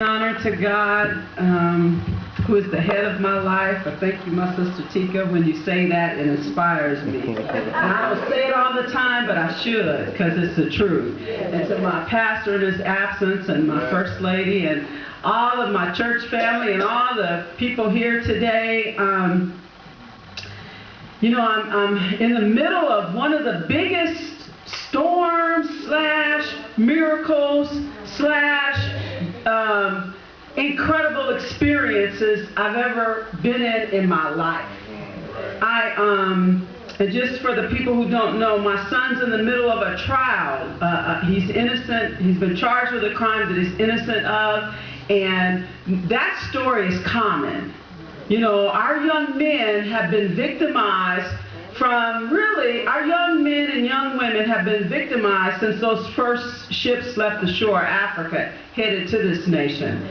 Honor to God, who is the head of my life. I thank you, my sister Tika. When you say that, it inspires me. And I don't say it all the time, but I should, because it's the truth. And to my pastor in his absence, and my first lady, and all of my church family, and all the people here today, you know, I'm in the middle of one of the biggest storms / miracles / incredible experiences I've ever been in my life. And just for the people who don't know, my son's in the middle of a trial. He's innocent. He's been charged with a crime that he's innocent of, and that story is common. You know, our young men have been victimized our young men and young women have been victimized since those first ships left the shore of Africa, headed to this nation.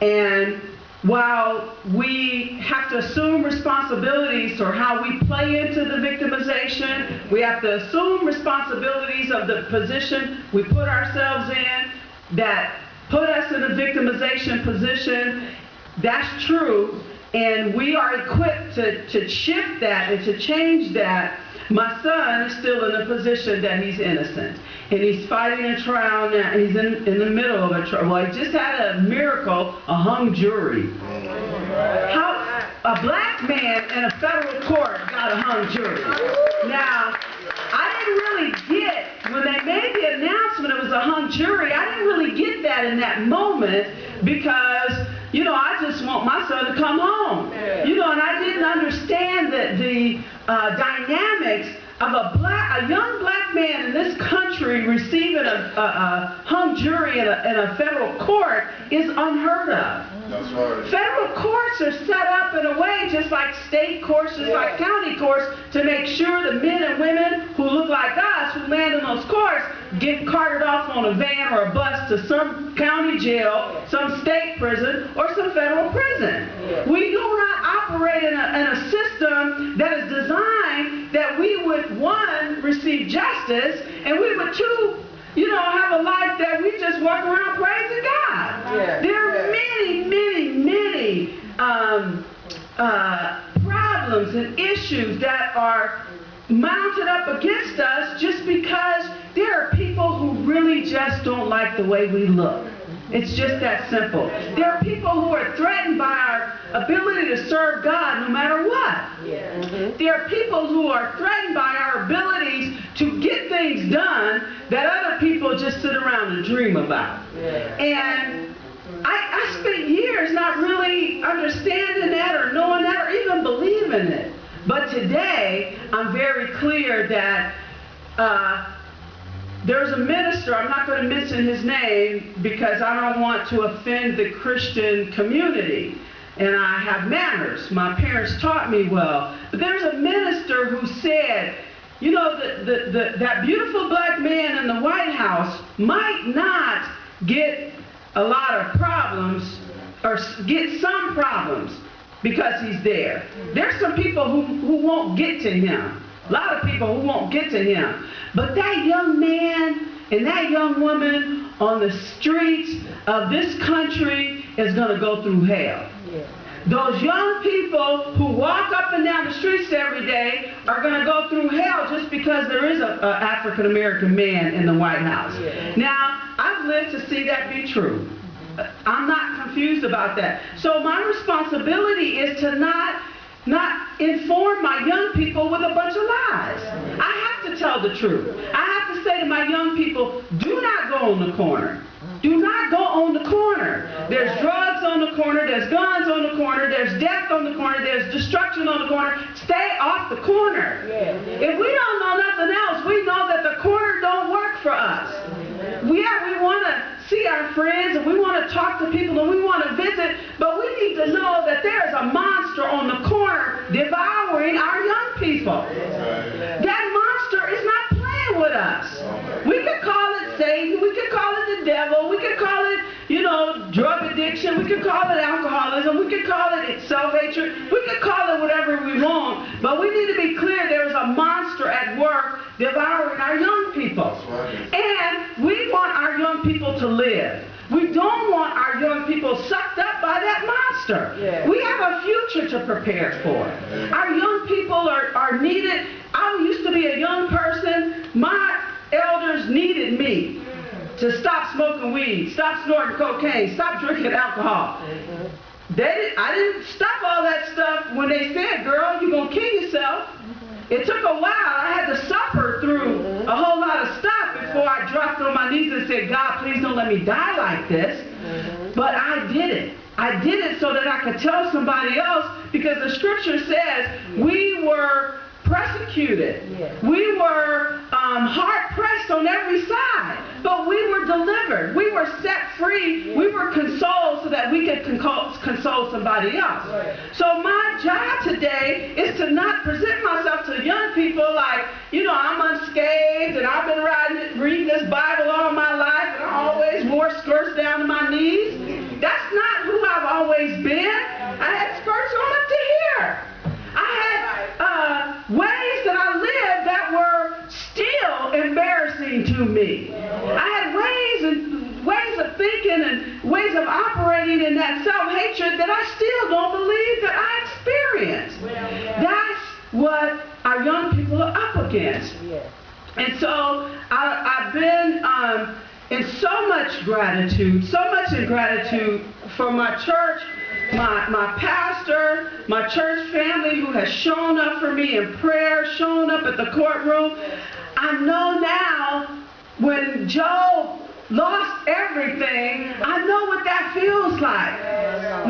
And while we have to assume responsibilities for how we play into the victimization, we have to assume responsibilities of the position we put ourselves in that put us in a victimization position. That's true. And we are equipped to shift that and to change that. My son is still in a position that he's innocent. And he's fighting a trial now. He's in the middle of a trial. Well, he just had a miracle, a hung jury. How a black man in a federal court got a hung jury. Now, I didn't really get, when they made the announcement it was a hung jury, I didn't really get that in that moment because, you know, I just want my son to come home. You know, and I didn't understand that the dynamics of a young black man in this country receiving a hung jury in a federal court is unheard of. That's right. Federal courts are set up in a way just like state courts, just like county courts, to make sure the men and women who look like us, who land in those courts, get carted off on a van or a bus to some county jail, some state prison, or some federal prison. We do not operate in a system that is designed that we would, one, receive justice, and we would, two, you know, have a life that we just walk around praising God. There are many problems and issues that are mounted up against us just because there are people who really just don't like the way we look. It's just that simple. There are people who are threatened by our ability to serve God no matter what. There are people who are threatened by our abilities to get things done that other people just sit around and dream about. And I spent years not really understanding that or knowing that or even believing it. But today, I'm very clear that there's a minister, I'm not going to mention his name because I don't want to offend the Christian community. And I have manners. My parents taught me well. But there's a minister who said, you know, that beautiful black man in the White House might not get a lot of problems or get some problems because he's there. There's some people who won't get to him. A lot of people who won't get to him. But that young man and that young woman on the streets of this country is going to go through hell. Those young people who walk up and down the streets every day are going to go through hell just because there is an African-American man in the White House. Now, I've lived to see that be true. I'm not confused about that. So my responsibility is to not inform my young people with a bunch of lies. I have to tell the truth. I have to say to my young people, do not go on the corner. Do not go on the corner. There's drugs on the corner, there's guns on the corner, there's death on the corner, there's destruction on the corner. Stay off the corner. If we don't know nothing else, we know that the corner don't work for us. We want to see our friends and we want to talk to people and we want to visit, but we need to know that there is a monster on the corner devouring our young people. That monster is not playing with us. We could call it Satan, we could call it the devil, we could call it, you know, drug addiction, we could call it alcoholism, we could call it self-hatred, we could call it whatever we want, but we need to be clear there is a monster at work devouring our young people. And we want our young people to live. We don't want our young people sucked up by that monster. Yeah. We have a future to prepare for. Our young people are needed. I used to be a young person. My elders needed me to stop smoking weed, stop snorting cocaine, stop drinking alcohol. I didn't stop all that stuff when they said, girl, you're going to kill yourself. It took a while. I had to suffer through a whole lot of stuff before I dropped on my knees and said, God, please don't let me die like this. But I did it. I did it so that I could tell somebody else, because the scripture says we were persecuted. We were hard pressed on every side, but we were delivered. We were set free. We were consoled so that we could console somebody else. So my job today is to not present myself to young people like, you know, I'm unscathed and I've been reading this Bible all my life and I always wore skirts down to my knees. That's not who I've always been. I had skirts on up to here. I had ways that I lived that were still embarrassing to me. I had ways of thinking and ways of operating in that self-hatred that I still don't believe that I experienced. That's what our young people are up against. And so I've been in so much gratitude for my church, my pastor, my church family who has shown up for me in prayer, shown up at the courtroom. I know now when Job lost everything, I know what that feels like.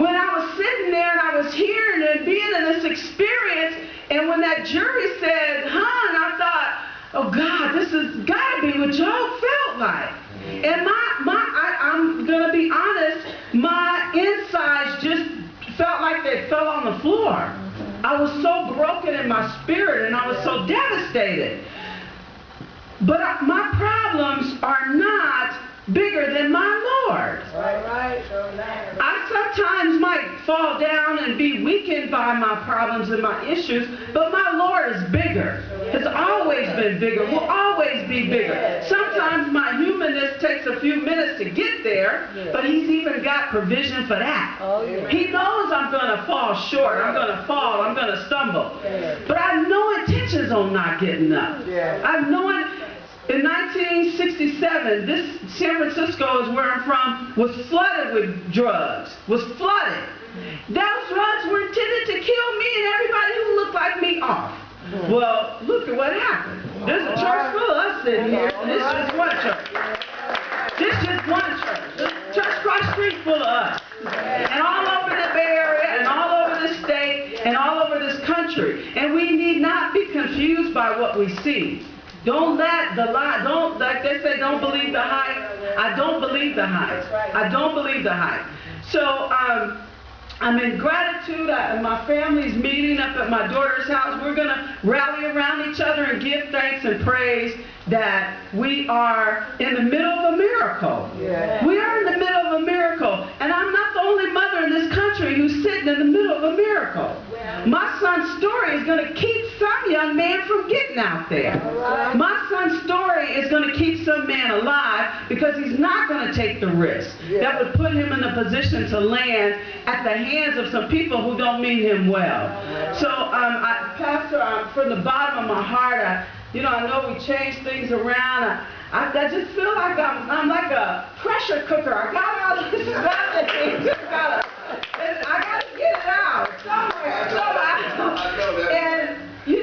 When I was sitting there and I was hearing and being in this experience, and when that jury said, hung, I thought, oh God, this has got to be what Job felt like. And I'm going to be honest, my insides just felt like they fell on the floor. I was so broken in my spirit and I was so devastated. But my problems are not bigger than my Lord. I sometimes might fall down and be weakened by my problems and my issues, but my Lord is bigger. Has always been bigger, will always be bigger. Sometimes my humanness takes a few minutes to get there, but He's even got provision for that. He knows I'm going to fall short, I'm going to fall, I'm going to stumble. But I have no intentions on not getting up. I know it. In 1967, this San Francisco is where I'm from, was flooded with drugs, was flooded. Those drugs were intended to kill me and everybody who looked like me off. Well, look at what happened. There's a church full of us sitting here, and this is just one church. This is just one church. The church across the street full of us. And all over the Bay Area, and all over the state, and all over this country. And we need not be confused by what we see. Don't let the lie, like they say, don't believe the hype. I don't believe the hype. I don't believe the hype. So I'm in gratitude. My family's meeting up at my daughter's house. We're going to rally around each other and give thanks and praise that we are in the middle of a miracle. We are in the middle of a miracle. And I'm not the only mother in this country who's sitting in the middle of a miracle. My son's story is going to keep some young man from getting out there. My son's story is going to keep some man alive because he's not going to take the risk that would put him in a position to land at the hands of some people who don't mean him well. So, Pastor, from the bottom of my heart, I know we change things around. I just feel like I'm like a pressure cooker. I got all this stuff that I got to get it out somewhere. And,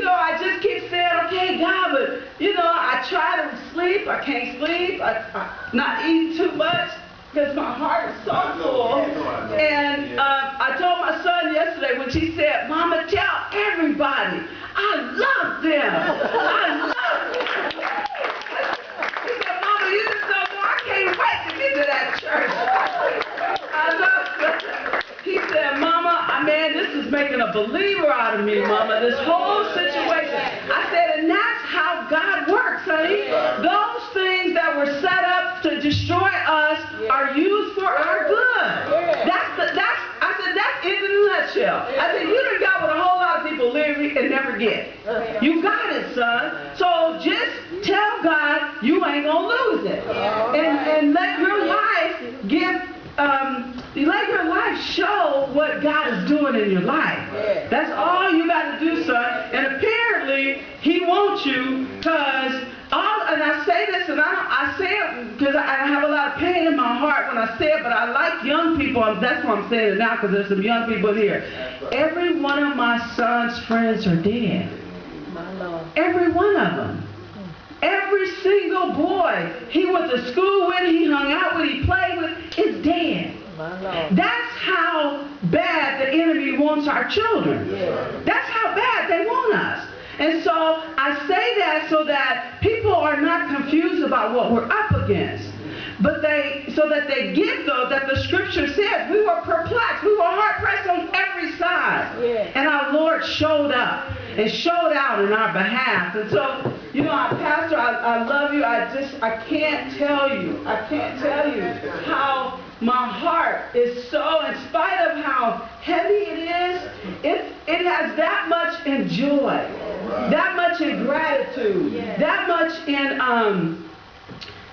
I just keep saying, okay, God, but, I try to sleep. I can't sleep. I'm not eating too much because my heart is so full. And I told my son yesterday when she said, Mama, tell everybody I love them. I love them. He said, Mama, you just don't know. I can't wait to get to that church. I love them. He said, Mama, man, this is making a believer out of me, Mama, this whole situation. I said, and that's how God works, honey. Those things that were set up to destroy us are used for our good. I said, that's it in a nutshell. I said, you done got what a whole lot of people live and never get. You got it, son. So just tell God you ain't going to lose it. And let your life give show what God is doing in your life. That's all you got to do, son. And apparently, he wants you because, and I say this, and I say it because I have a lot of pain in my heart when I say it, but I like young people. That's why I'm saying it now, because there's some young people here. Every one of my son's friends are dead. Every one of them. Every single boy he went to school with, he hung out with, he played with, is dead. That's how bad the enemy wants our children. That's how bad they want us. And so I say that so that people are not confused about what we're up against. But so that they get, though, that the scripture says we were perplexed, we were hard pressed on every side. And our Lord showed up and showed out in our behalf. And so, you know, Pastor, I love you. I can't tell you how my heart is so, in spite of how heavy it is, it has that much in joy, that much in gratitude, that much in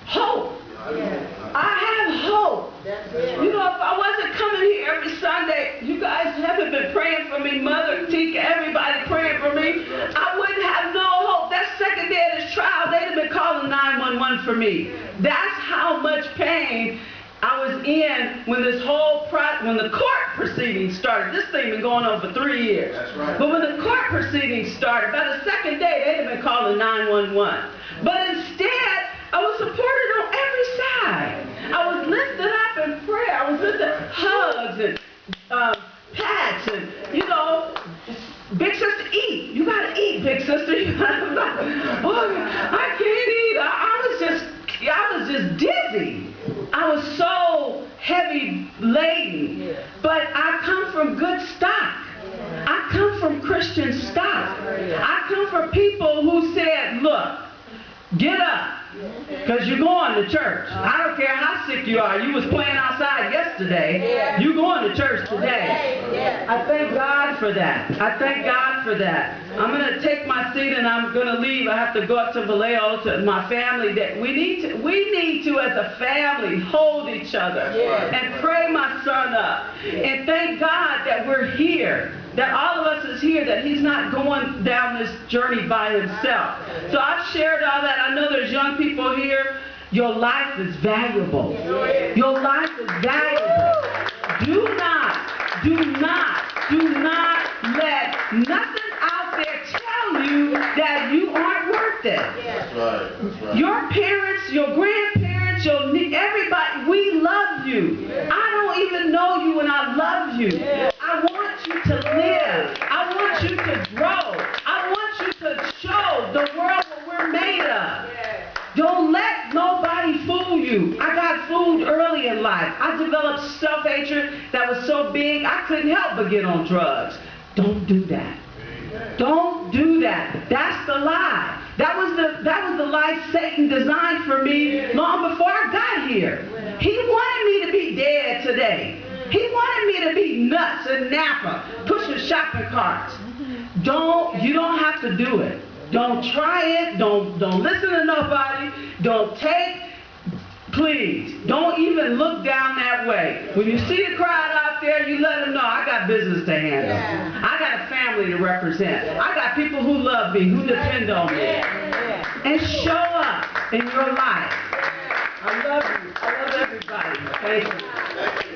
hope. I have hope. You know, if I wasn't coming here every Sunday, you guys haven't been praying for me, Mother, Tika, everybody praying for me, I wouldn't have no hope. That second day of this trial, they'd have been calling 911 for me. That's how much pain I was in when this whole when the court proceedings started. This thing been going on for 3 years. That's right. But when the court proceedings started, by the second day, they'd have been calling 911. But instead, I was supported on every side. I was lifted up in prayer. I was lifted hugs and pats and, you know, big sister, eat. You gotta eat, big sister. You gotta, I can't eat. I was just dizzy. I was so heavy laden. But I come from good stock. I come from Christian stock. I come from people who said, look, get up, because you're going to church. I don't care how sick you are. You was playing outside yesterday. You're going to church today. I thank God for that. I thank God for that. I'm going to take my seat and I'm going to leave. I have to go up to Vallejo to my family. That we need to, as a family, hold each other and pray my son up. And thank God that we're here. That all of us is here, that he's not going down this journey by himself. So I've shared all that. I know there's young people here. Your life is valuable. Your life is valuable. Do not let nothing out there tell you that you aren't worth it. That's right. That's right. Your parents, your grandparents, everybody, we love you. I don't even know you and I love you. I want you to live. I want you to grow. I want you to show the world what we're made of. Don't let nobody fool you. I got fooled early in life. I developed self-hatred that was so big I couldn't help but get on drugs. Don't do that. Don't do that. That's the lie. That was the life Satan designed for me long before I got here. He wanted me to be dead today. He wanted me to be nuts in Napa, pushing shopping carts. You don't have to do it. Don't try it. Don't listen to nobody. Don't take. Please, don't even look down that way. When you see the crowd out there, you let them know I got business to handle. I got a family to represent. I got people who love me, who depend on me. And show up in your life. I love you. I love everybody. Thank you.